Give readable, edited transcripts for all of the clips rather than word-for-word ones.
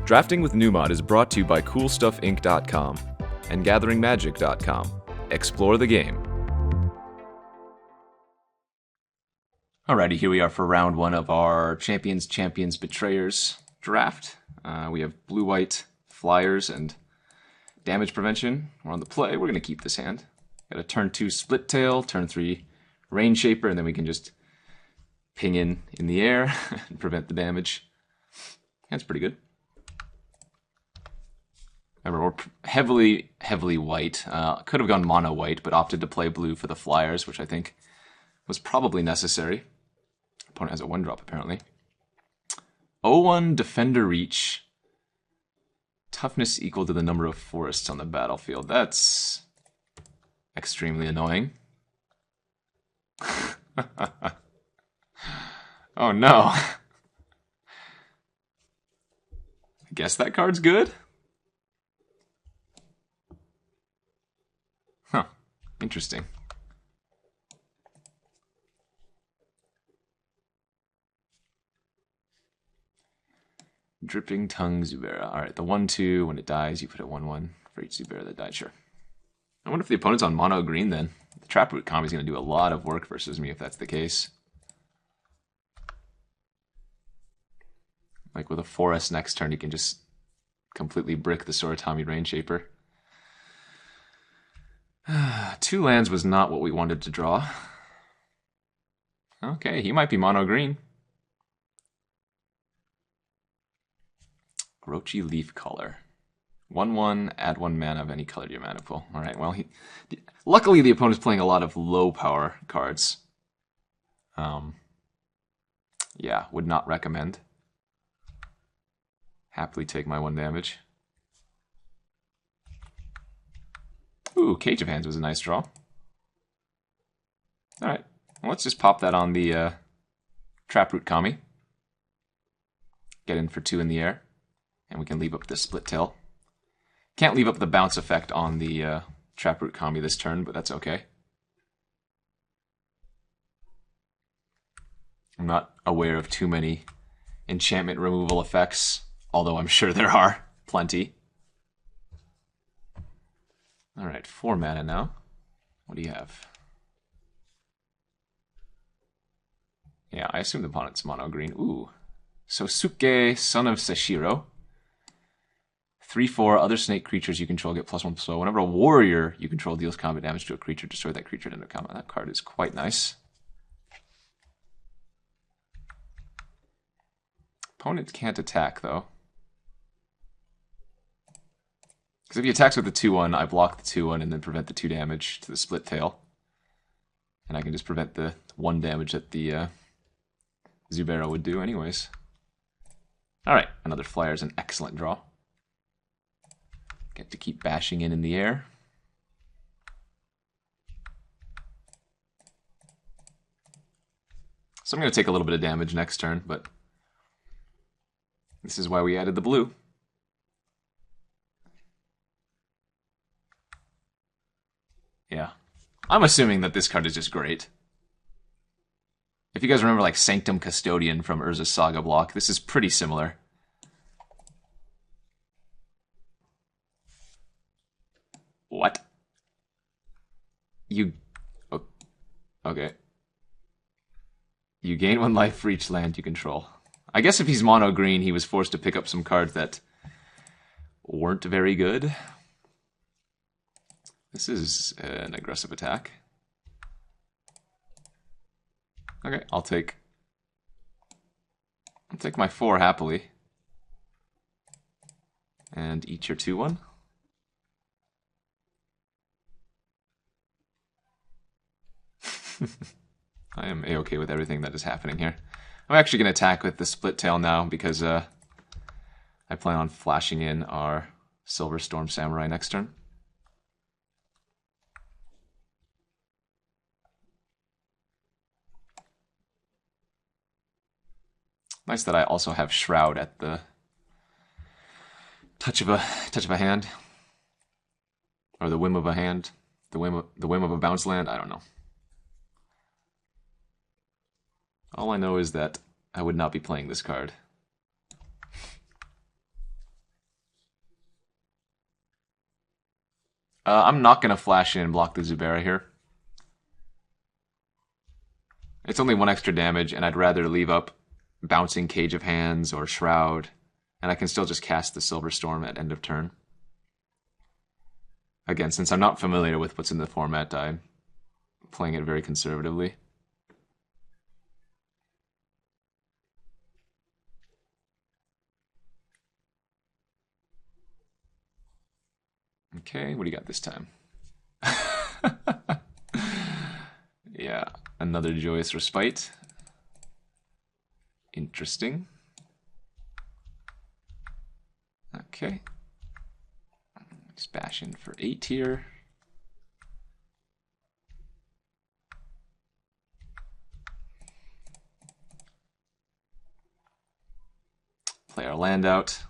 Drafting with Numot is brought to you by CoolStuffInc.com and GatheringMagic.com. Explore the game. Alrighty, here we are for round one of our Champions, Betrayers draft. We have blue-white, flyers, and damage prevention. We're on the play. We're going to keep this hand. Got a turn 2 Split-Tail, turn 3 Rainshaper, and then we can just ping in the air and prevent the damage. That's pretty good. Remember, we're heavily white. Could have gone mono white, but opted to play blue for the flyers, which I think was probably necessary. Opponent has a 1-drop, apparently. 0-1 Defender Reach. Toughness equal to the number of forests on the battlefield. That's extremely annoying. Oh no. I guess that card's good? Huh. Interesting. Dripping Tongue Zubera. Alright, the 1-2, when it dies, you put it 1-1 for each Zubera that died, sure. I wonder if the opponent's on mono green then. The Traproot Kami is going to do a lot of work versus me if that's the case. Like with a forest next turn, you can just completely brick the Soratami Rainshaper. 2 lands was not what we wanted to draw. Okay, he might be mono green. Orochi Leaf Color. 1-1, add 1 mana of any color to your mana pool. Alright, well, luckily the opponent's playing a lot of low power cards. Yeah, would not recommend. Happily take my 1 damage. Ooh, Cage of Hands was a nice draw. Alright, well, let's just pop that on the Traproot Kami. Get in for 2 in the air. And we can leave up the Split-Tail. Can't leave up the bounce effect on the Traproot Kami this turn, but that's okay. I'm not aware of too many enchantment removal effects, although I'm sure there are plenty. Alright, 4 mana now. What do you have? Yeah, I assume the opponent's mono-green. Ooh. Sosuke, Son of Seshiro. 3/4, other snake creatures you control get +1/+1. Whenever a warrior you control deals combat damage to a creature, destroy that creature at end of combat. That card is quite nice. Opponent can't attack, though. Because if he attacks with the 2-1, I block the 2-1 and then prevent the 2 damage to the Split-Tail. And I can just prevent the 1 damage that the Zubera would do anyways. Alright, another flyer is an excellent draw. Get to keep bashing in the air. So I'm going to take a little bit of damage next turn, but this is why we added the blue. Yeah. I'm assuming that this card is just great. If you guys remember like Sanctum Custodian from Urza's Saga block, this is pretty similar. What? You... Oh, okay. You gain 1 life for each land you control. I guess if he's mono-green, he was forced to pick up some cards that weren't very good. This is an aggressive attack. Okay, I'll take my 4 happily. And eat your 2-1. I am a-okay with everything that is happening here. I'm actually going to attack with the Split-Tail now because I plan on flashing in our Silverstorm Samurai next turn. Nice that I also have Shroud at the touch of a hand, or the whim of a hand, the whim of a bounce land. I don't know. All I know is that I would not be playing this card. I'm not going to flash in and block the Zubera here. It's only 1 extra damage, and I'd rather leave up Bouncing Cage of Hands or Shroud, and I can still just cast the Silverstorm at end of turn. Again, since I'm not familiar with what's in the format, I'm playing it very conservatively. Okay, what do you got this time? Yeah, another Joyous Respite. Interesting. Okay. Just bash in for 8 here. Play our land out.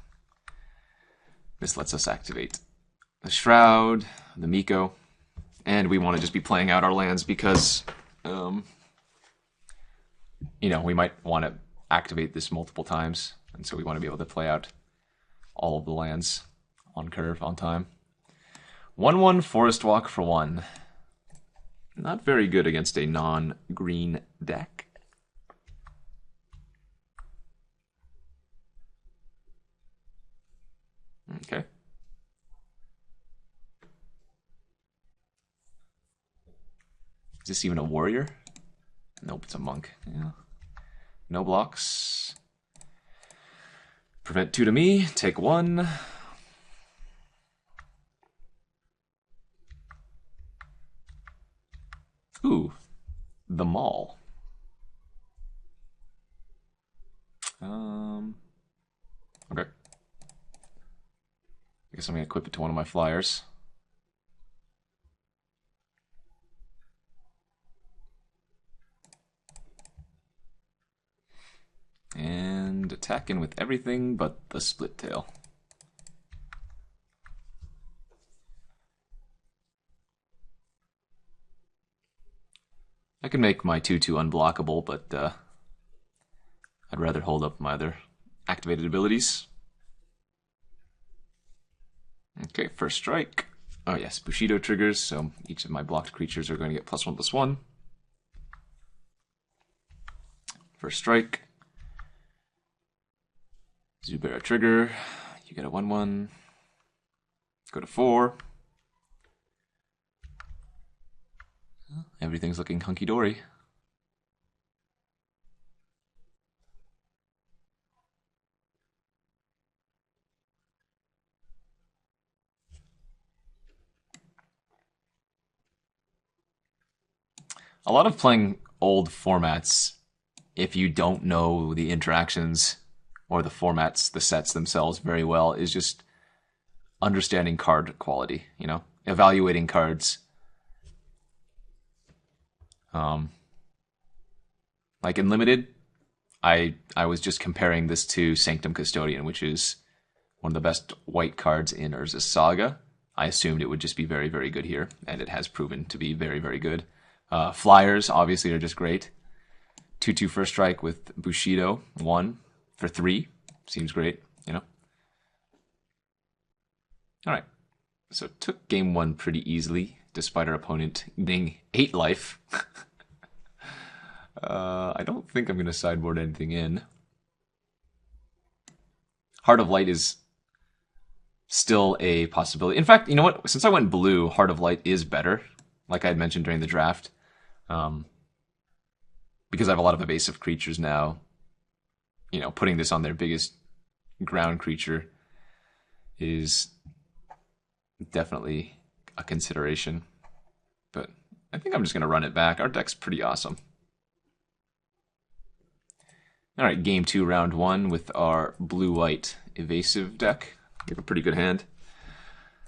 This lets us activate the Shroud, the Miko, and we want to just be playing out our lands because, you know, we might want to activate this multiple times, and so we want to be able to play out all of the lands on curve, on time. 1/1 Forest Walk for 1. Not very good against a non-green deck. Okay. Is this even a warrior? Nope, it's a monk. Yeah. No blocks. Prevent 2 to me. Take 1. Ooh, the Maul. Okay. I guess I'm gonna equip it to one of my flyers. And attack in with everything but the Split-Tail. I can make my 2/2 unblockable, but I'd rather hold up my other activated abilities. Okay, first strike. Oh yes, Bushido triggers, so each of my blocked creatures are going to get +1/+1. First strike. Zubera trigger. You get a 1/1. Go to 4. Everything's looking hunky-dory. A lot of playing old formats, if you don't know the interactions or the formats, the sets themselves very well, is just understanding card quality, you know? Evaluating cards. Like in Limited, I was just comparing this to Sanctum Custodian, which is one of the best white cards in Urza's Saga. I assumed it would just be very, very good here, and it has proven to be very, very good. Flyers, obviously, are just great. 2/2 first strike with Bushido, 1 for 3. Seems great, you know? Alright, so took game 1 pretty easily, despite our opponent getting 8 life. I don't think I'm going to sideboard anything in. Heart of Light is still a possibility. In fact, you know what? Since I went blue, Heart of Light is better, like I had mentioned during the draft. Because I have a lot of evasive creatures now, you know, putting this on their biggest ground creature is definitely a consideration. But I think I'm just going to run it back. Our deck's pretty awesome. Alright, game 2, round 1 with our blue-white evasive deck. We have a pretty good hand.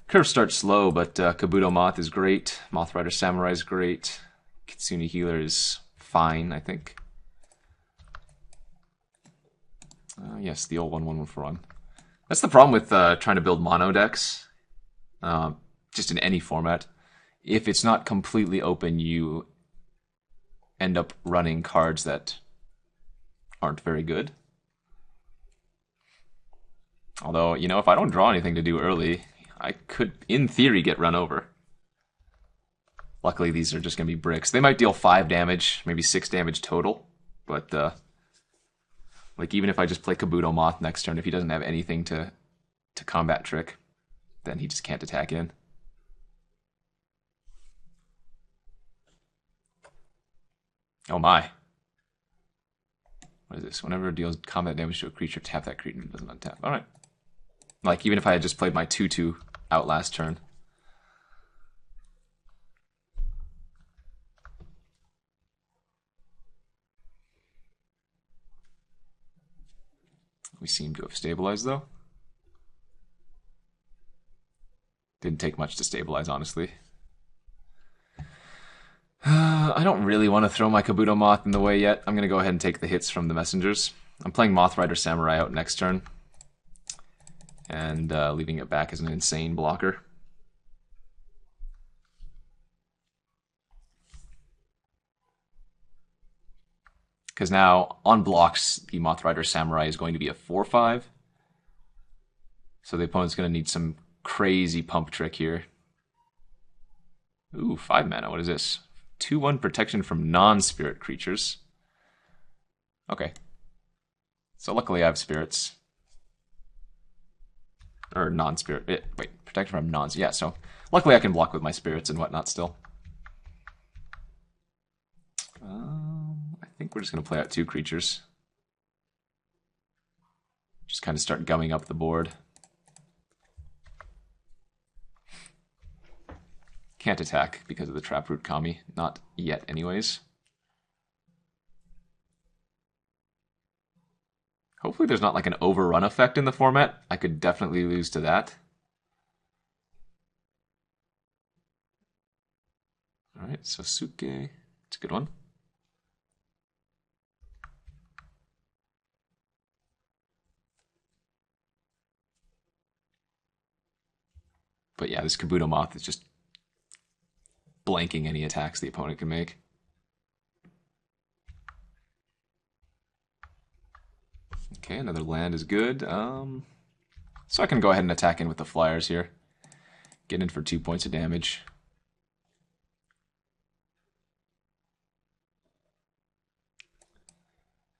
Curve starts slow, but Kabuto Moth is great. Mothrider Samurai is great. Kitsune Healer is fine, I think. Yes, the old 1/1 for 1. That's the problem with trying to build mono decks, just in any format. If it's not completely open, you end up running cards that aren't very good. Although, you know, if I don't draw anything to do early, I could, in theory, get run over. Luckily, these are just going to be bricks. They might deal 5 damage, maybe 6 damage total. But, like, even if I just play Kabuto Moth next turn, if he doesn't have anything to combat trick, then he just can't attack in. Oh my. What is this? Whenever it deals combat damage to a creature, tap that creature and doesn't untap. Alright. Like, even if I had just played my 2/2 out last turn. We seem to have stabilized, though. Didn't take much to stabilize, honestly. I don't really want to throw my Kabuto Moth in the way yet. I'm going to go ahead and take the hits from the messengers. I'm playing Mothrider Samurai out next turn. And leaving it back as an insane blocker. Because now, on blocks, the Mothrider Samurai is going to be a 4/5. So the opponent's going to need some crazy pump trick here. Ooh, 5 mana. What is this? 2/1 protection from non-spirit creatures. Okay. So luckily I have spirits. Or non-spirit. Wait, protection from non. Yeah, so luckily I can block with my spirits and whatnot still. I think we're just going to play out 2 creatures. Just kind of start gumming up the board. Can't attack because of the Traproot Kami. Not yet, anyways. Hopefully there's not like an overrun effect in the format. I could definitely lose to that. Alright, so Suke. It's a good one. But yeah, this Kabuto Moth is just blanking any attacks the opponent can make. Okay, another land is good. So I can go ahead and attack in with the flyers here. Get in for 2 points of damage.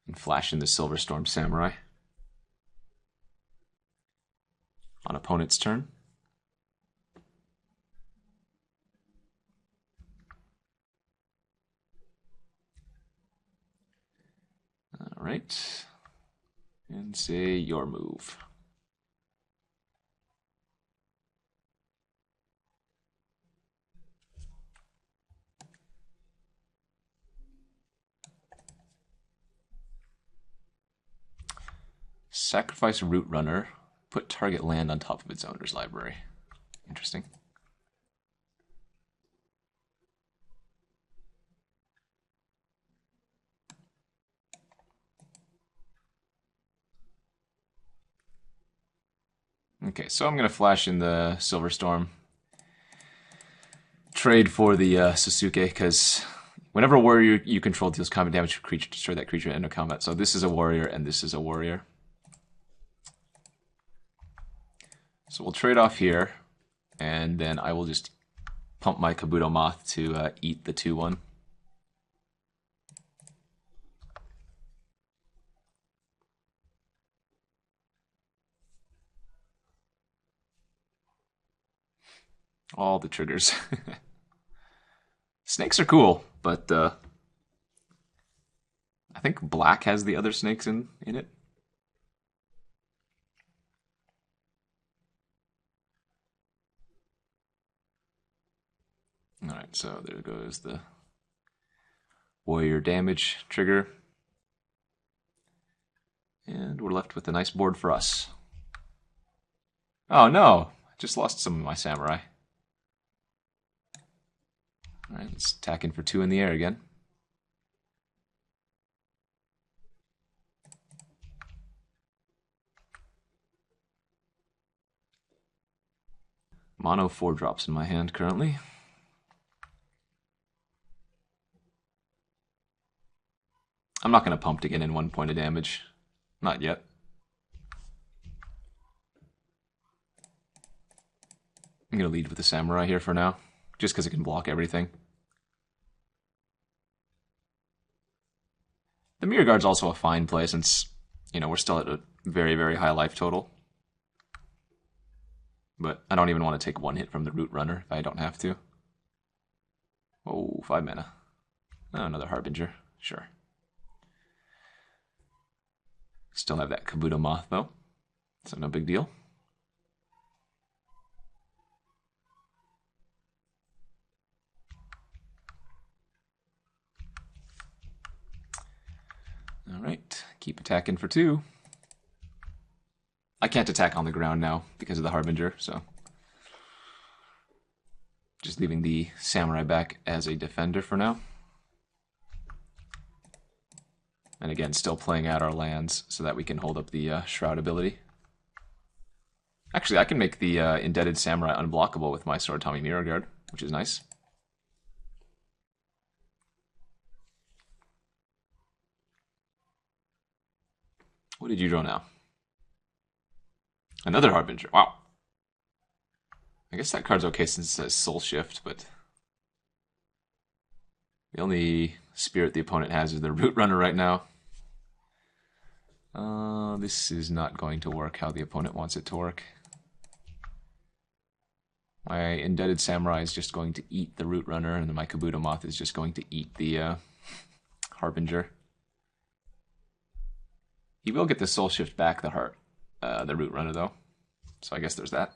And flash in the Silverstorm Samurai. On opponent's turn. Alright. And say your move. Sacrifice Root Runner. Put target land on top of its owner's library. Interesting. Okay, so I'm going to flash in the Silverstorm. Trade for the Sasuke, because whenever a warrior you control deals combat damage to a creature, destroy that creature at end of combat. So this is a warrior, and this is a warrior. So we'll trade off here, and then I will just pump my Kabuto Moth to eat the 2/1. All the triggers. Snakes are cool, but I think black has the other snakes in it. Alright, so there goes the warrior damage trigger. And we're left with a nice board for us. Oh no! I just lost some of my samurai. Alright, let's attack in for 2 in the air again. Mono 4-drops in my hand currently. I'm not going to pump to get in 1 point of damage. Not yet. I'm going to lead with the Samurai here for now, just because it can block everything. The Mirror-Guard's also a fine play since, we're still at a very, very high life total. But I don't even want to take one hit from the Root Runner if I don't have to. Oh, 5 mana. Oh, another Harbinger. Sure. Still have that Kabuto Moth, though. So no big deal. Alright, keep attacking for 2. I can't attack on the ground now because of the Harbinger, so just leaving the Samurai back as a defender for now. And again, still playing out our lands so that we can hold up the Shroud ability. Actually, I can make the Indebted Samurai unblockable with my Soratami Mirror-Guard, which is nice. What did you draw now? Another Harbinger. Wow. I guess that card's okay since it says Soul Shift, but the only spirit the opponent has is the Root Runner right now. This is not going to work how the opponent wants it to work. My Indebted Samurai is just going to eat the Root Runner, and then my Kabuto Moth is just going to eat the Harbinger. He will get the Soul Shift back, the Root Runner, though. So I guess there's that.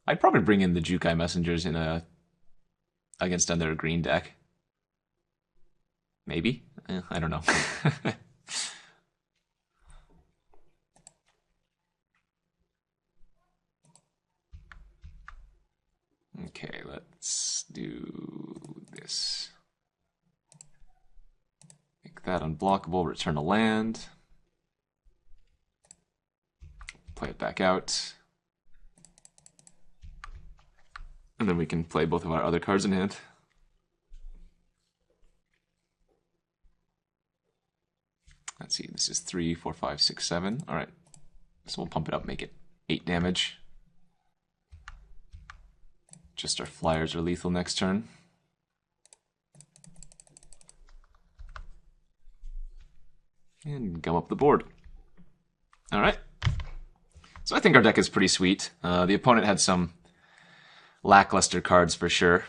I'd probably bring in the Jukai Messengers in against another green deck. Maybe? I don't know. Okay, let's do this. Make that unblockable, return a land. Play it back out. And then we can play both of our other cards in hand. Let's see, this is 3, 4, 5, 6, 7. Alright. So we'll pump it up, make it 8 damage. Just our flyers are lethal next turn. And gum up the board. Alright. So I think our deck is pretty sweet. The opponent had some lackluster cards for sure.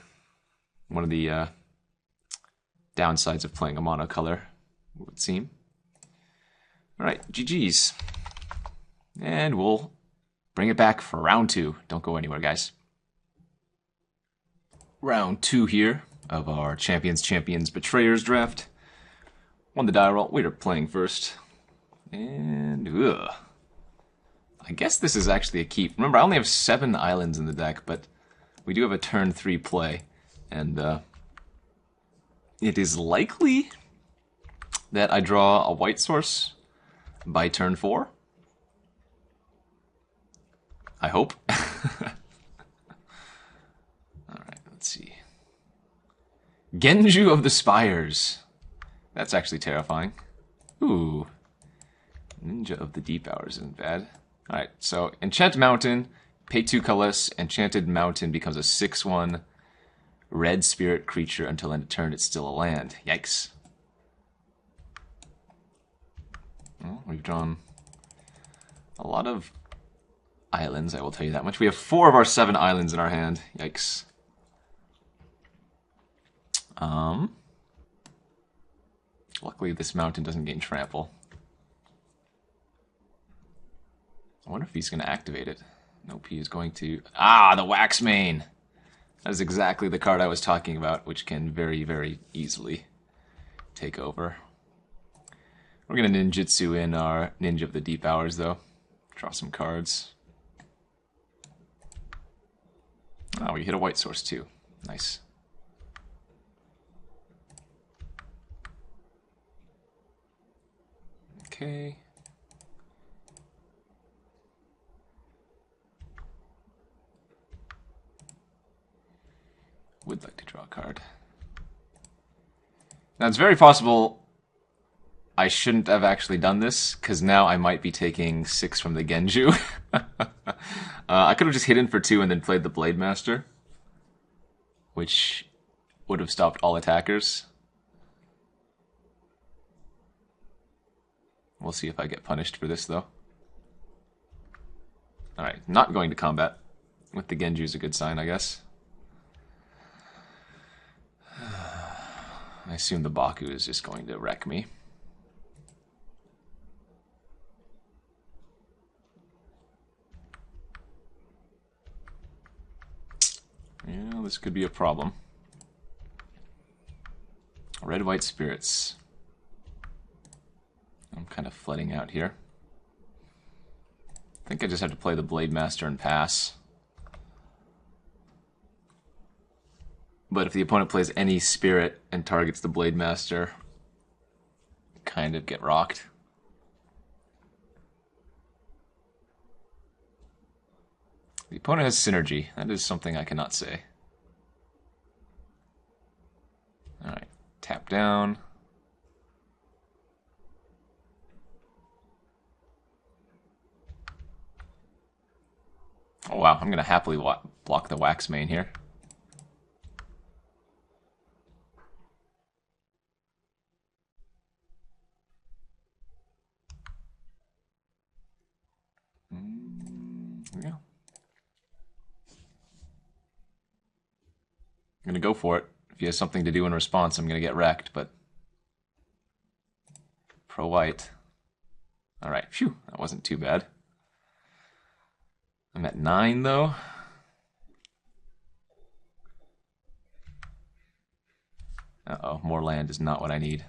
One of the downsides of playing a monocolor, it would seem. Alright, GG's. And we'll bring it back for round 2. Don't go anywhere, guys. Round 2 here of our Champions Betrayers draft. Won the die roll. We are playing first. And, I guess this is actually a keep. Remember, I only have 7 islands in the deck, but we do have a turn 3 play. And it is likely that I draw a white source by turn 4. I hope. Alright, let's see. Genju of the Spires. That's actually terrifying. Ooh. Ninja of the Deep Hours isn't bad. Alright, so Enchant Mountain, pay 2 colorless, Enchanted Mountain becomes a 6/1 red spirit creature until end of turn it's still a land. Yikes. Well, we've drawn a lot of islands, I will tell you that much. We have 4 of our 7 islands in our hand. Yikes. Luckily this mountain doesn't gain trample. I wonder if he's going to activate it. Nope, he is going to... Ah, the Waxmane! That is exactly the card I was talking about, which can very, very easily take over. We're going to ninjutsu in our Ninja of the Deep Hours, though. Draw some cards. Oh, we hit a white source, too. Nice. Okay. Would like to draw a card. Now, it's very possible I shouldn't have actually done this, because now I might be taking 6 from the Genju. I could have just hidden for 2 and then played the Blademaster, which would have stopped all attackers. We'll see if I get punished for this, though. Alright, not going to combat with the Genju is a good sign, I guess. I assume the Baku is just going to wreck me. Yeah, this could be a problem. Red-white spirits. I'm kind of flooding out here. I think I just have to play the Blademaster and pass. But if the opponent plays any spirit and targets the Blademaster, kind of get rocked. The opponent has synergy. That is something I cannot say. Alright, tap down. Oh wow, I'm going to happily block the Wax Mane here. Yeah. I'm going to go for it. If he has something to do in response, I'm going to get wrecked, but... Pro-white. Alright, phew, that wasn't too bad. I'm at 9, though. Uh-oh, more land is not what I need.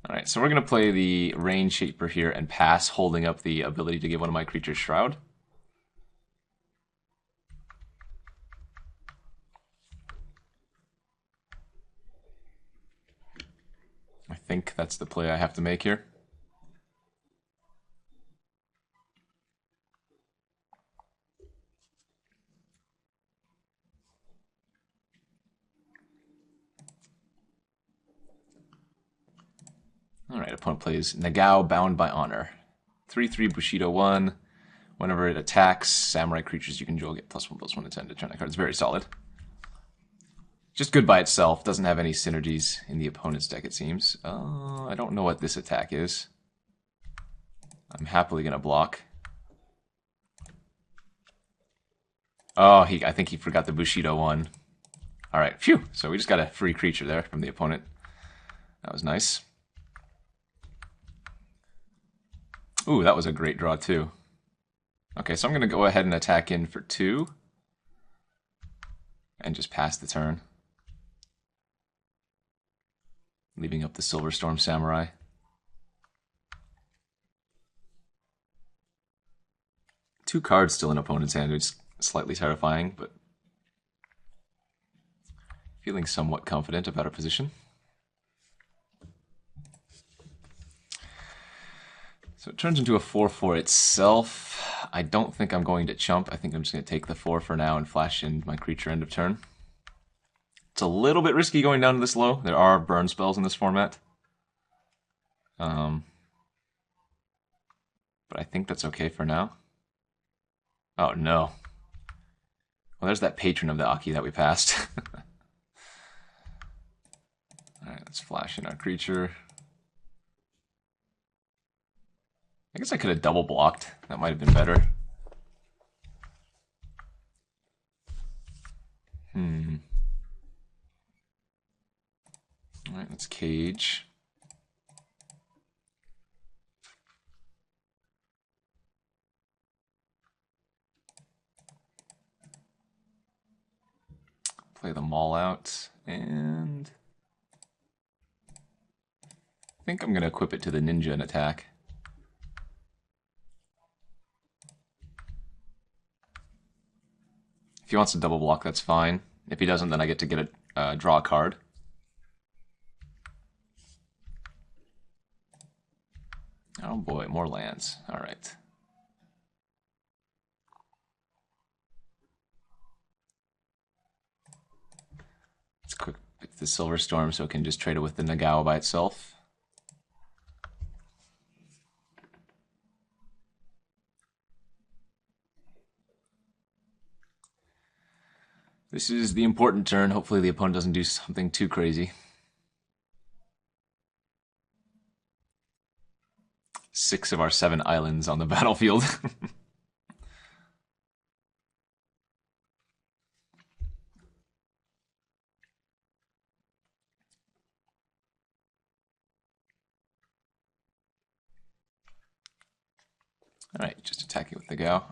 Alright, so we're going to play the Rainshaper here and pass, holding up the ability to give one of my creatures Shroud. I think that's the play I have to make here. Alright, opponent plays Nagao, Bound by Honor. 3/3 Bushido 1. Whenever it attacks samurai creatures, you control get +1/+1 to 10 to turn that card. It's very solid. Just good by itself. Doesn't have any synergies in the opponent's deck, it seems. I don't know what this attack is. I'm happily going to block. Oh, I think he forgot the Bushido 1. Alright, phew! So we just got a free creature there from the opponent. That was nice. Ooh, that was a great draw, too. Okay, so I'm going to go ahead and attack in for 2. And just pass the turn. Leaving up the Silverstorm Samurai. Two cards still in opponent's hand, which is slightly terrifying, but feeling somewhat confident about our position. So it turns into a 4/4 itself. I don't think I'm going to chump. I think I'm just going to take the 4 for now and flash in my creature end of turn. It's a little bit risky going down to this low. There are burn spells in this format. But I think that's okay for now. Oh no. Well, there's that patron of the Aki that we passed. Alright, let's flash in our creature. I guess I could have double blocked. That might have been better. Alright, let's cage. Play the Maul out, and I think I'm going to equip it to the Ninja and attack. If he wants to double block, that's fine. If he doesn't, then I get to get a draw a card. Oh boy, more lands. All right. Let's quick pick the Silverstorm so it can just trade it with the Nagao by itself. This is the important turn. Hopefully the opponent doesn't do something too crazy. 6 of our 7 islands on the battlefield. Alright, just attacking with the Gao.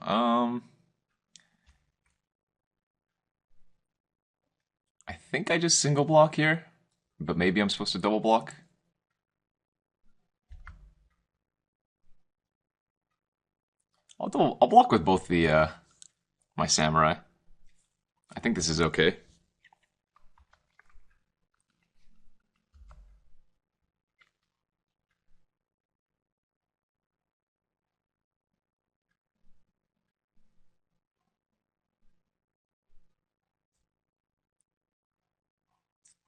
I think I just single block here, but maybe I'm supposed to double block. I'll block with both the my samurai. I think this is okay.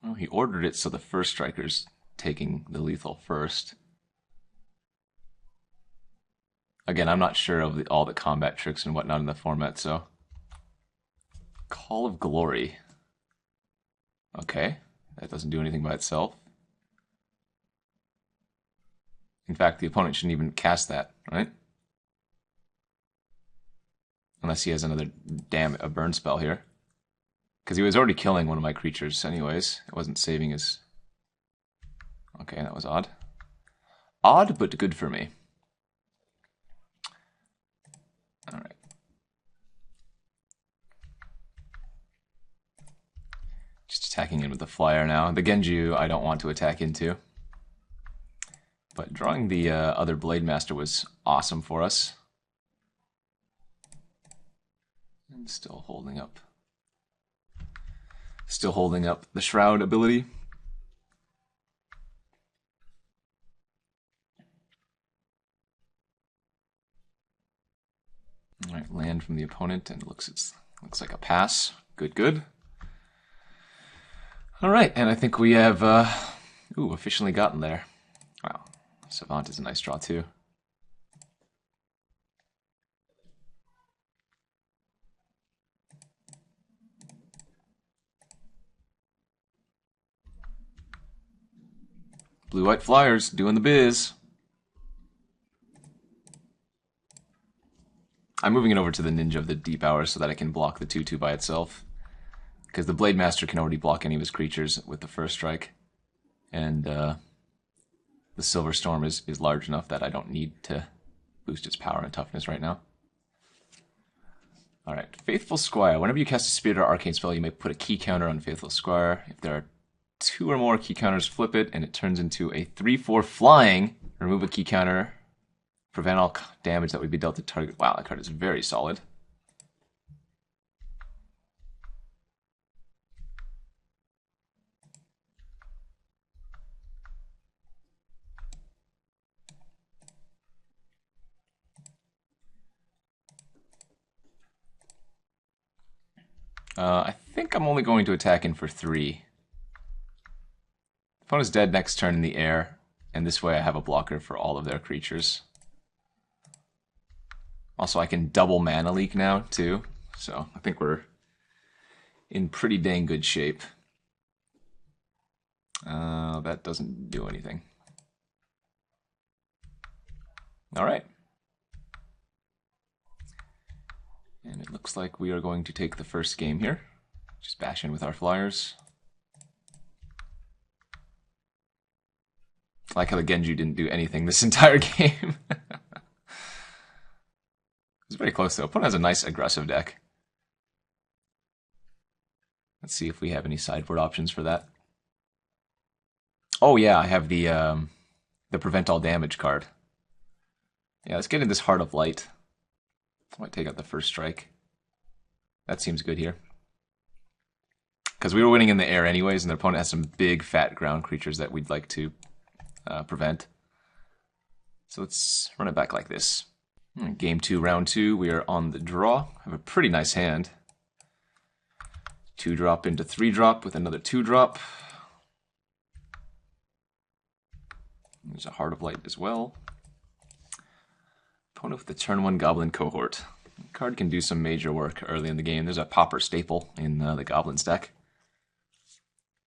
Well, he ordered it so the first striker's taking the lethal first. Again, I'm not sure of all the combat tricks and whatnot in the format, so... Call of Glory. Okay, that doesn't do anything by itself. In fact, the opponent shouldn't even cast that, right? Unless he has another a burn spell here. Because he was already killing one of my creatures anyways. It wasn't saving his... Okay, that was odd. Odd, but good for me. Alright. Just attacking in with the flyer now. The Genji I don't want to attack into. But drawing the other Blademaster was awesome for us. And still holding up. Still holding up the Shroud ability. Alright, land from the opponent, and it looks like a pass. Good, good. Alright, and I think we have officially gotten there. Wow. Savant is a nice draw too. Blue-white flyers doing the biz. I'm moving it over to the Ninja of the Deep Hours so that I can block the 2/2 by itself. Because the Blademaster can already block any of his creatures with the first strike. And the Silverstorm is large enough that I don't need to boost its power and toughness right now. Alright, Faithful Squire. Whenever you cast a Spirit or Arcane spell, you may put a key counter on Faithful Squire. If there are 2 or more key counters, flip it, and it turns into a 3/4 flying. Remove a key counter. Prevent all damage that would be dealt to target. Wow, that card is very solid. I think I'm only going to attack in for 3. Opponent's dead next turn in the air, and this way I have a blocker for all of their creatures. Also, I can double mana leak now, too, so I think we're in pretty dang good shape. That doesn't do anything. Alright. And it looks like we are going to take the first game here. Just bash in with our flyers. I like how the Genji didn't do anything this entire game. It's very close though. Opponent has a nice aggressive deck. Let's see if we have any sideboard options for that. Oh yeah, I have the Prevent All Damage card. Yeah, let's get in this Heart of Light. I might take out the first strike. That seems good here. Because we were winning in the air anyways, and their opponent has some big fat ground creatures that we'd like to prevent. So let's run it back like this. Game 2, round 2, we are on the draw. Have a pretty nice hand. 2-drop into 3-drop with another 2-drop. There's a Heart of Light as well. Opponent with the turn 1 Goblin Cohort. Card can do some major work early in the game. There's a Popper staple in the Goblins deck.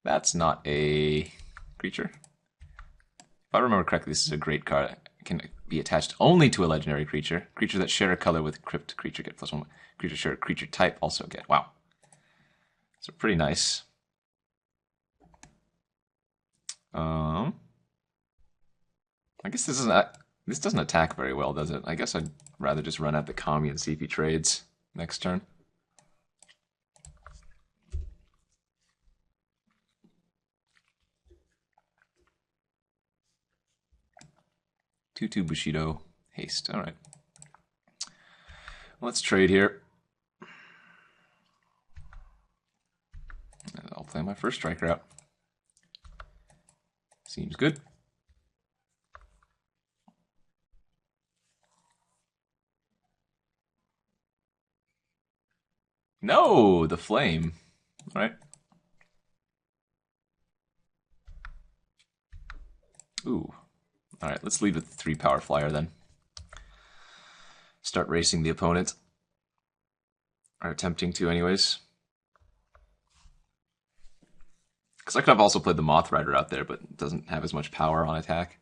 That's not a creature. If I remember correctly, this is a great card. It can be attached only to a legendary creature. Creatures that share a color with crypt creature get +1. Creatures share a creature type also get. Wow. So pretty nice. I guess this doesn't attack very well, does it? I guess I'd rather just run at the Kami and see if he trades next turn. Tutu Bushido, haste. All right. Let's trade here. And I'll play my first striker out. Seems good. No, the flame. All right. Ooh. All right, let's leave with the 3-power flyer then. Start racing the opponent. Or attempting to anyways. Because I could have also played the Mothrider out there, but it doesn't have as much power on attack.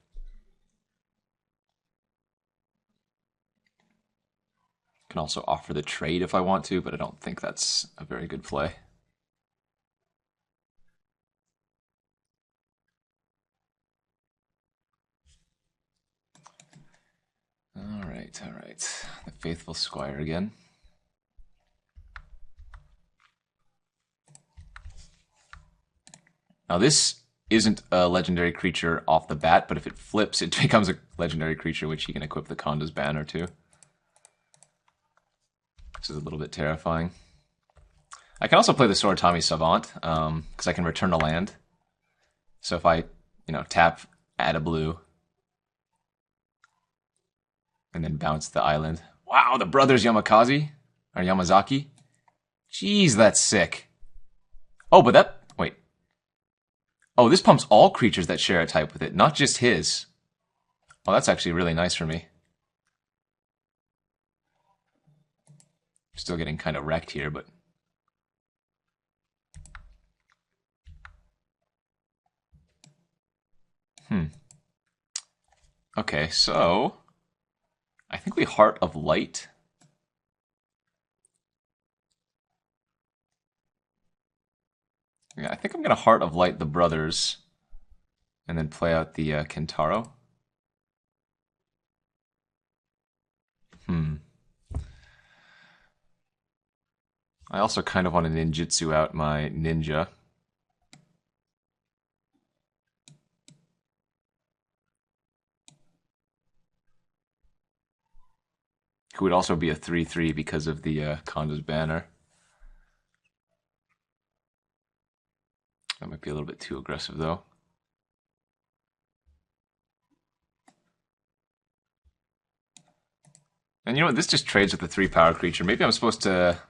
Can also offer the trade if I want to, but I don't think that's a very good play. All right. The Faithful Squire again. Now this isn't a legendary creature off the bat, but if it flips, it becomes a legendary creature which you can equip the Konda's banner to. This is a little bit terrifying. I can also play the Soratami Savant, because I can return a land. So if I, tap, add a blue, and then bounce the island. Wow, the brothers Yamakaze? Or Yamazaki? Jeez, that's sick. Oh, but that... Wait. Oh, this pumps all creatures that share a type with it, not just his. Oh, that's actually really nice for me. Still getting kind of wrecked here, but... Okay, so... I think we Heart of Light. Yeah, I think I'm going to Heart of Light the brothers. And then play out the Kentaro. I also kind of want to ninjutsu out my ninja. Who would also be a 3/3 because of the Konda's banner. That might be a little bit too aggressive though. And you know what, this just trades with the 3-power creature. Maybe I'm supposed to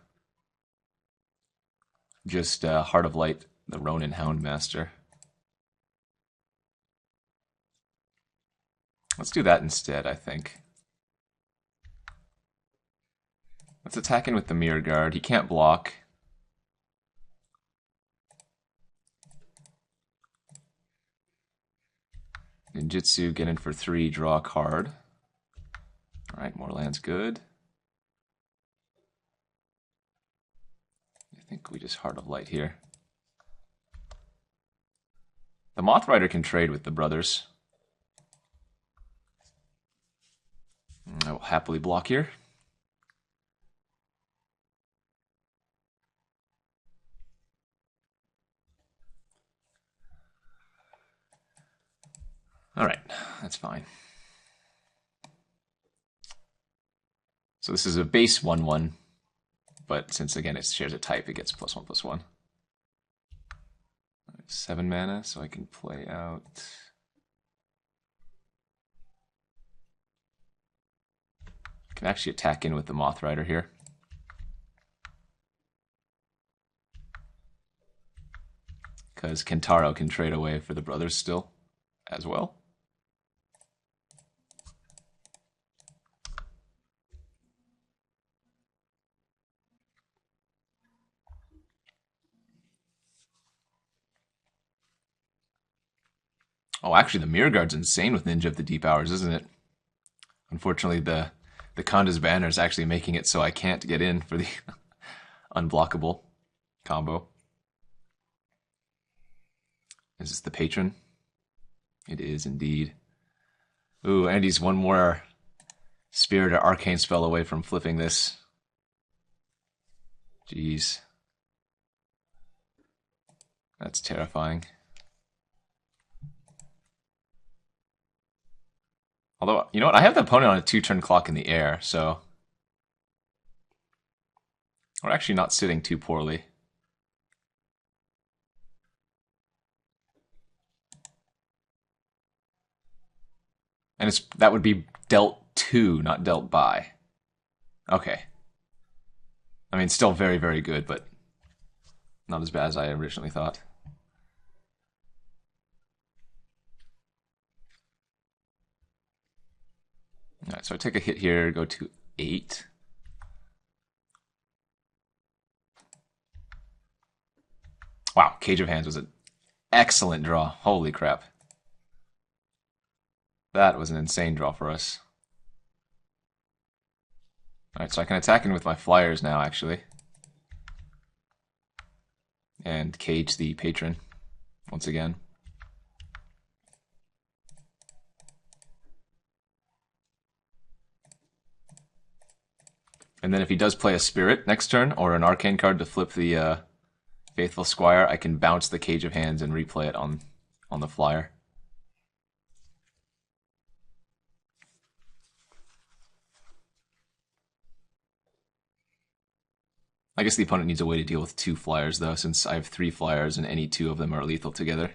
just Heart of Light the Ronin Houndmaster. Let's do that instead, I think. Let's attack in with the Mirror-Guard. He can't block. Ninjutsu, get in for 3, draw a card. Alright, more land's good. I think we just Heart of Light here. The Mothrider can trade with the brothers. I will happily block here. Alright, that's fine. So this is a base 1/1, but since again it shares a type, it gets +1/+1. 7 mana, so I can play out. I can actually attack in with the Mothrider here. Because Kentaro can trade away for the brothers still, as well. Oh, actually, the Mirror-Guard's insane with Ninja of the Deep Hours, isn't it? Unfortunately, the Kanda's banner is actually making it so I can't get in for the unblockable combo. Is this the patron? It is indeed. Ooh, and he's one more Spirit or Arcane spell away from flipping this. Jeez. That's terrifying. Although, you know what? I have the opponent on a 2-turn clock in the air, so we're actually not sitting too poorly. And that would be dealt to, not dealt by. Okay. I mean, still very, very good, but not as bad as I originally thought. Alright, so I take a hit here, go to 8. Wow, Cage of Hands was an excellent draw. Holy crap. That was an insane draw for us. Alright, so I can attack in with my flyers now, actually. And cage the patron once again. And then if he does play a Spirit next turn, or an Arcane card to flip the Faithful Squire, I can bounce the Cage of Hands and replay it on the flyer. I guess the opponent needs a way to deal with 2 flyers, though, since I have 3 flyers and any 2 of them are lethal together.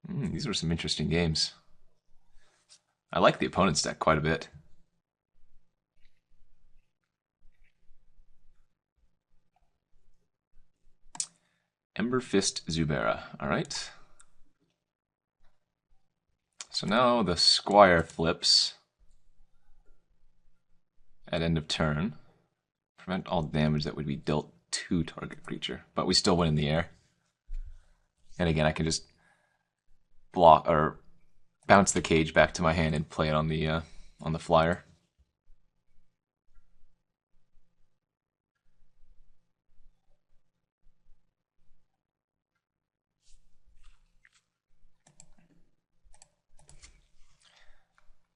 These were some interesting games. I like the opponent's deck quite a bit. Ember Fist Zubera, alright. So now the Squire flips at end of turn. Prevent all damage that would be dealt to target creature, but we still win in the air. And again, I can just block or bounce the cage back to my hand and play it on the flyer.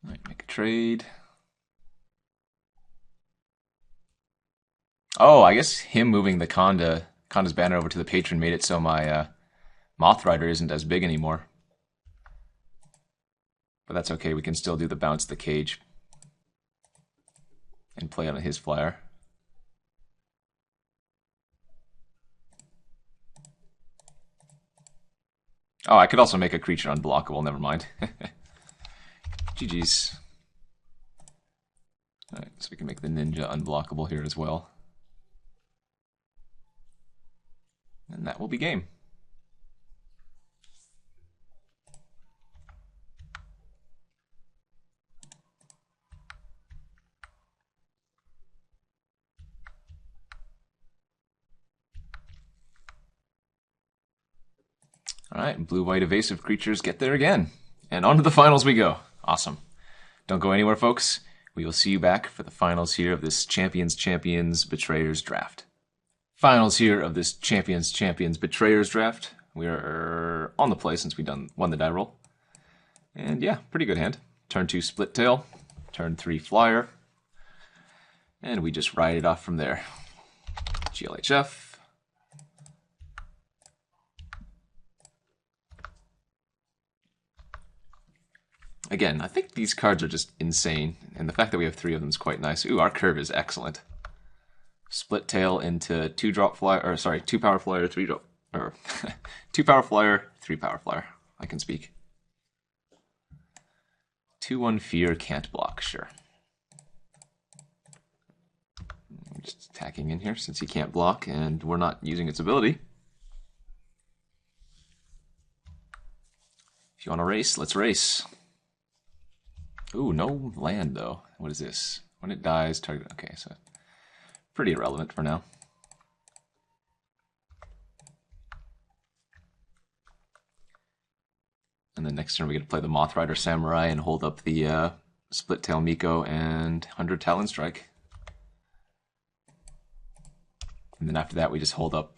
All right, make a trade. Oh, I guess him moving the Kanda's banner over to the patron made it so my Mothrider isn't as big anymore. But that's okay, we can still do the bounce the cage and play on his flyer. Oh, I could also make a creature unblockable, never mind. GG's. Alright, so we can make the ninja unblockable here as well. And that will be game. Alright, blue-white evasive creatures get there again. And on to the finals we go. Awesome. Don't go anywhere, folks. We will see you back for the finals here of this Champions Betrayers draft. Finals here of this Champions Betrayers draft. We are on the play since we won the die roll. And yeah, pretty good hand. Turn 2 Split-Tail, turn 3 Flyer. And we just ride it off from there. GLHF. Again, I think these cards are just insane, and the fact that we have 3 of them is quite nice. Ooh, our curve is excellent. Split-Tail into 2-drop flyer, or sorry, 2-power flyer, 3-drop, or 2-power flyer, 3-power flyer. I can speak. 2-1 Fear, can't block, sure. I'm just attacking in here since he can't block, and we're not using its ability. If you want to race, let's race. Ooh, no land, though. What is this? When it dies, target... Okay, so pretty irrelevant for now. then next turn we get to play the Mothrider Samurai and hold up the Split-Tail Miko and Hundred-Talon Strike. And then after that we just hold up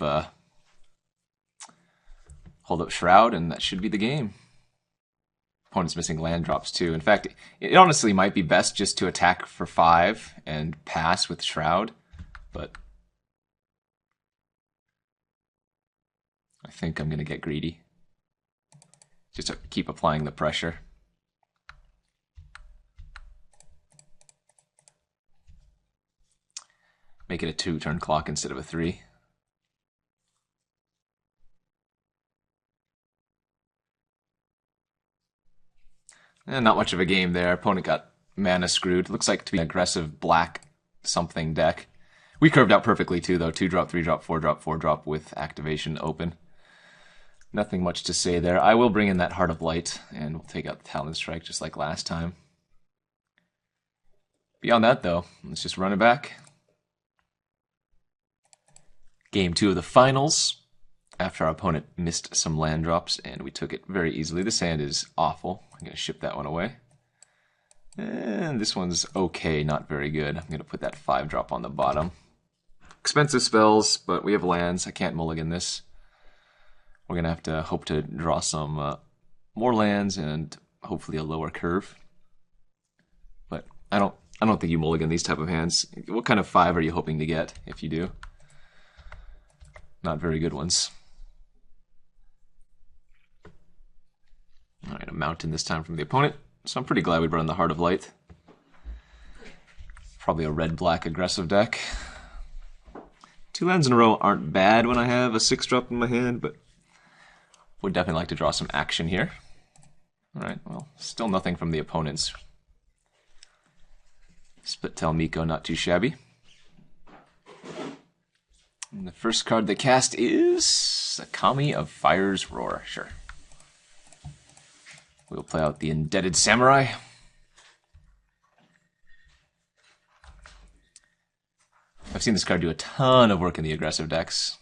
Shroud, and that should be the game. Opponent's missing land drops too. In fact, it honestly might be best just to attack for 5 and pass with Shroud, but I think I'm going to get greedy. Just to keep applying the pressure. Make it a 2-turn clock instead of a 3. Not much of a game there. Opponent got mana screwed. Looks like to be an aggressive black something deck. We curved out perfectly too, though. 2-drop, 3-drop, 4-drop, 4-drop with activation open. Nothing much to say there. I will bring in that Heart of Light, and we'll take out the Talon Strike just like last time. Beyond that, though, let's just run it back. Game 2 of the finals. After our opponent missed some land drops, and we took it very easily. This hand is awful. I'm going to ship that one away. And this one's okay, not very good. I'm going to put that 5-drop on the bottom. Expensive spells, but we have lands. I can't mulligan this. We're going to have to hope to draw some more lands and hopefully a lower curve. But I don't think you mulligan these type of hands. What kind of 5 are you hoping to get if you do? Not very good ones. Alright, a mountain this time from the opponent. So I'm pretty glad we brought in the Heart of Light. Probably a red-black aggressive deck. 2 lands in a row aren't bad when I have a 6-drop in my hand, but would definitely like to draw some action here. Alright, well, still nothing from the opponents. Split-Tail Miko, not too shabby. And the first card they cast is Sakami of Fire's Roar. Sure. We'll play out the Indebted Samurai. I've seen this card do a ton of work in the aggressive decks.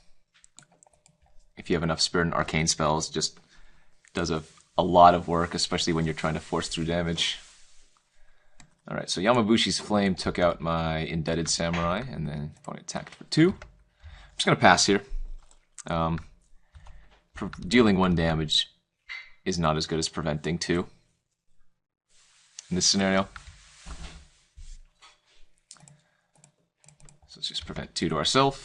If you have enough Spirit and Arcane spells, just does a lot of work, especially when you're trying to force through damage. Alright, so Yamabushi's Flame took out my Indebted Samurai, and then opponent attacked for 2. I'm just going to pass here. Dealing 1 damage is not as good as preventing 2 in this scenario. So let's just prevent 2 to ourselves.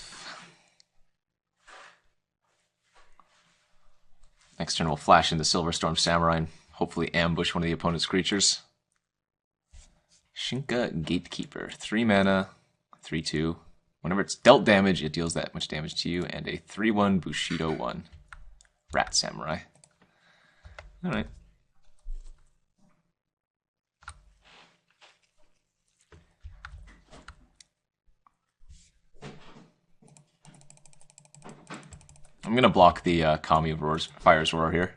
Next turn we'll flash into Silverstorm Samurai and hopefully ambush one of the opponent's creatures. Shinka Gatekeeper, 3 mana, 3/2. Whenever it's dealt damage, it deals that much damage to you, and a 3/1 Bushido 1 Rat Samurai. Alright. I'm going to block the Kami of Fire's Roar here.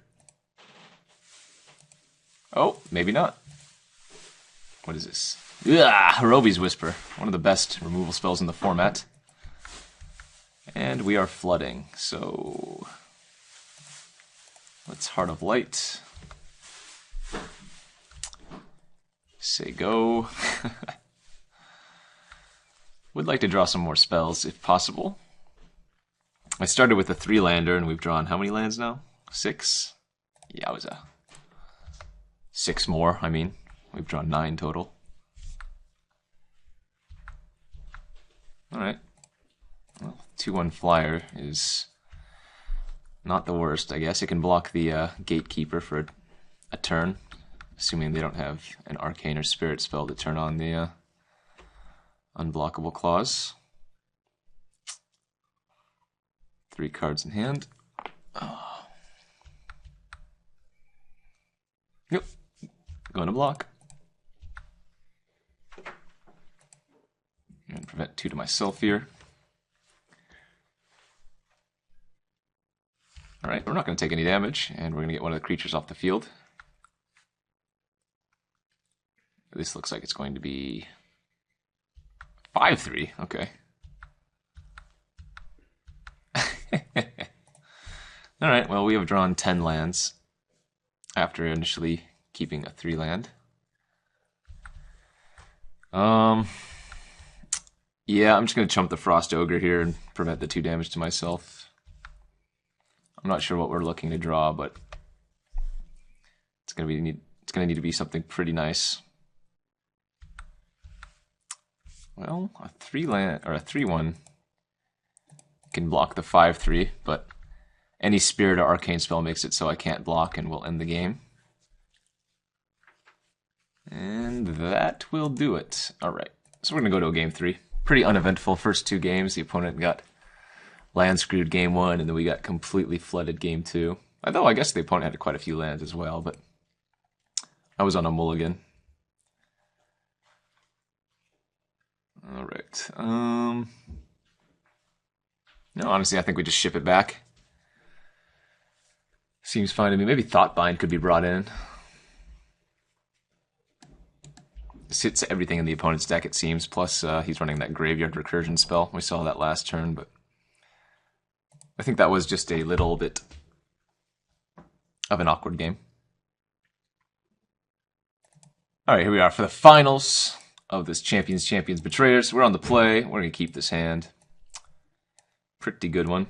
Oh, maybe not. What is this? Hirobi's Whisper, one of the best removal spells in the format. And we are flooding, so let's Heart of Light. Say go. Would like to draw some more spells if possible. I started with a 3-lander and we've drawn how many lands now? 6? Yowza. 6 more, I mean. We've drawn 9 total. Alright. Well, 2/1 flyer is not the worst, I guess. It can block the Gatekeeper for a turn, assuming they don't have an Arcane or Spirit spell to turn on the unblockable clause. 3 cards in hand. Oh. Yep. Going to block. And prevent 2 to myself here. Alright, we're not going to take any damage, and we're going to get one of the creatures off the field. This looks like it's going to be 5/3. Okay. Alright, well, we have drawn 10 lands. after initially keeping a 3-land. Yeah, I'm just going to chump the Frost Ogre here and prevent the 2 damage to myself. I'm not sure what we're looking to draw, but it's going to need to be something pretty nice. Well, a 3-land or a 3/1 can block the 5/3, but any Spirit or Arcane spell makes it so I can't block and will end the game. And that will do it. Alright, so we're going to go to a game 3. Pretty uneventful first 2 games. The opponent got land screwed game 1, and then we got completely flooded game 2. Although I guess the opponent had quite a few lands as well, but I was on a mulligan. Alright. No, honestly, I think we just ship it back. Seems fine to me. Maybe Thoughtbind could be brought in. This hits everything in the opponent's deck, it seems. Plus, he's running that Graveyard Recursion spell. We saw that last turn, but I think that was just a little bit of an awkward game. Alright, here we are for the finals of this Champions Betrayers. We're on the play. We're going to keep this hand. Pretty good one.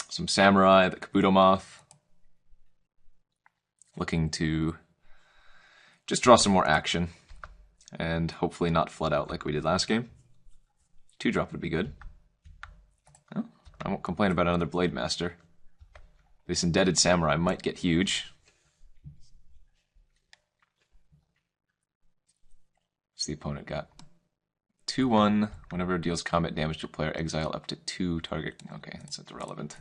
Some Samurai, the Kabuto Moth. Looking to just draw some more action and hopefully not flood out like we did last game. 2-drop would be good. Well, I won't complain about another Blademaster. This Indebted Samurai might get huge. So the opponent got 2/1. Whenever it deals combat damage to a player, exile up to 2 target. Okay, that's irrelevant.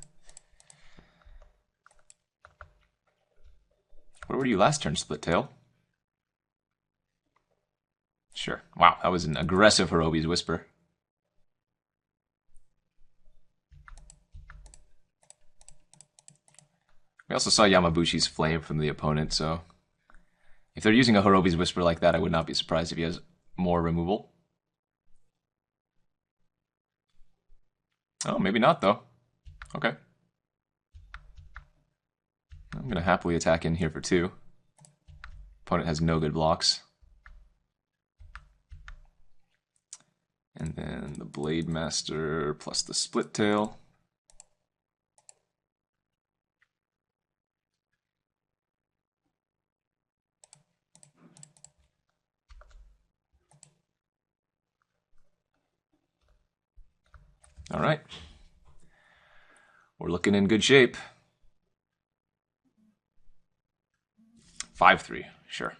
Where were you last turn, Split-Tail? Sure. Wow, that was an aggressive Hirobi's Whisper. We also saw Yamabushi's Flame from the opponent, so if they're using a Hirobi's Whisper like that, I would not be surprised if he has more removal. Oh, maybe not, though. Okay. I'm going to happily attack in here for 2. Opponent has no good blocks. And then the Blademaster plus the Split-Tail. All right. We're looking in good shape. 5/3, sure.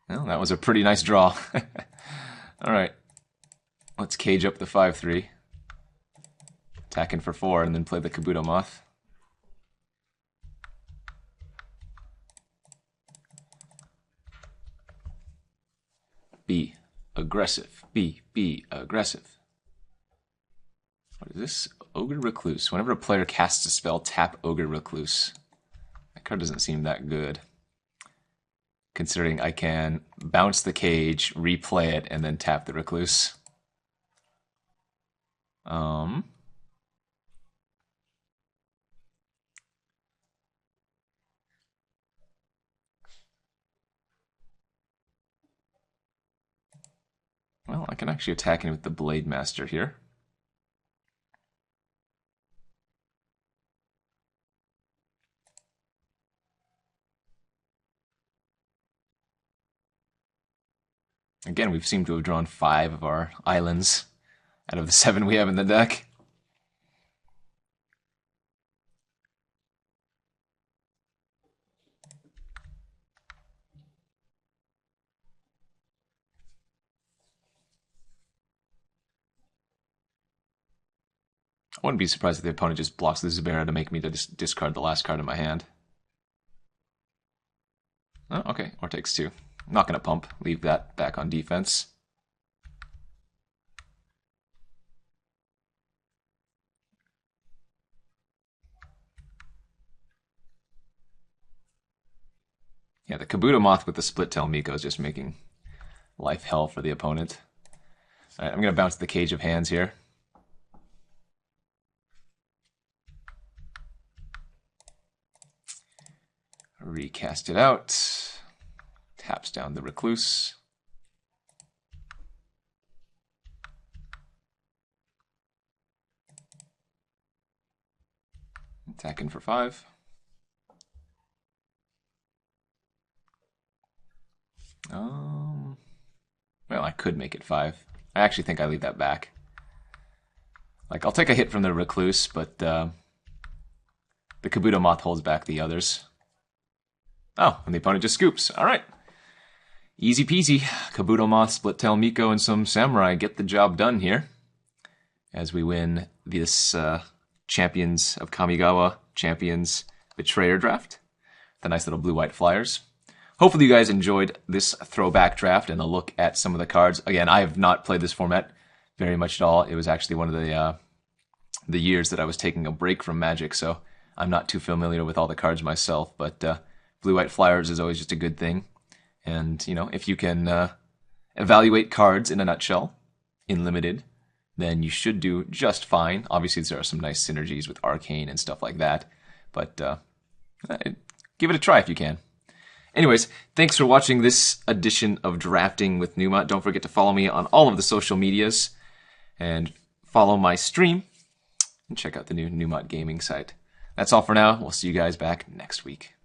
Well, that was a pretty nice draw. All right. Let's cage up the 5/3. Attacking for 4 and then play the Kabuto Moth. Be aggressive. Be aggressive. What is this? Ogre Recluse. Whenever a player casts a spell, tap Ogre Recluse. That card doesn't seem that good, considering I can bounce the cage, replay it, and then tap the Recluse. Well, I can actually attack him with the Blademaster here. Again, we've seemed to have drawn 5 of our islands out of the 7 we have in the deck. I wouldn't be surprised if the opponent just blocks the Zubera to make me to discard the last card in my hand. Oh, okay, or takes 2. I'm not going to pump. Leave that back on defense. Yeah, the Kabuto Moth with the Split-Tail Miko is just making life hell for the opponent. Alright, I'm going to bounce the Cage of Hands here. Recast it out. Taps down the Recluse. Attacking for 5. Well, I could make it 5. I actually think I leave that back. Like, I'll take a hit from the Recluse, but the Kabuto Moth holds back the others. Oh, and the opponent just scoops. All right. Easy peasy. Kabuto Moth, Split-Tail Miko, and some Samurai get the job done here. As we win this Champions of Kamigawa Champions Betrayer draft. The nice little blue-white flyers. Hopefully you guys enjoyed this throwback draft and a look at some of the cards. Again, I have not played this format very much at all. It was actually one of the years that I was taking a break from Magic, so I'm not too familiar with all the cards myself. But blue-white flyers is always just a good thing. And, you know, if you can evaluate cards in a nutshell, in Limited, then you should do just fine. Obviously, there are some nice synergies with Arcane and stuff like that. But give it a try if you can. Anyways, thanks for watching this edition of Drafting with Numot. Don't forget to follow me on all of the social medias and follow my stream and check out the new Numot gaming site. That's all for now. We'll see you guys back next week.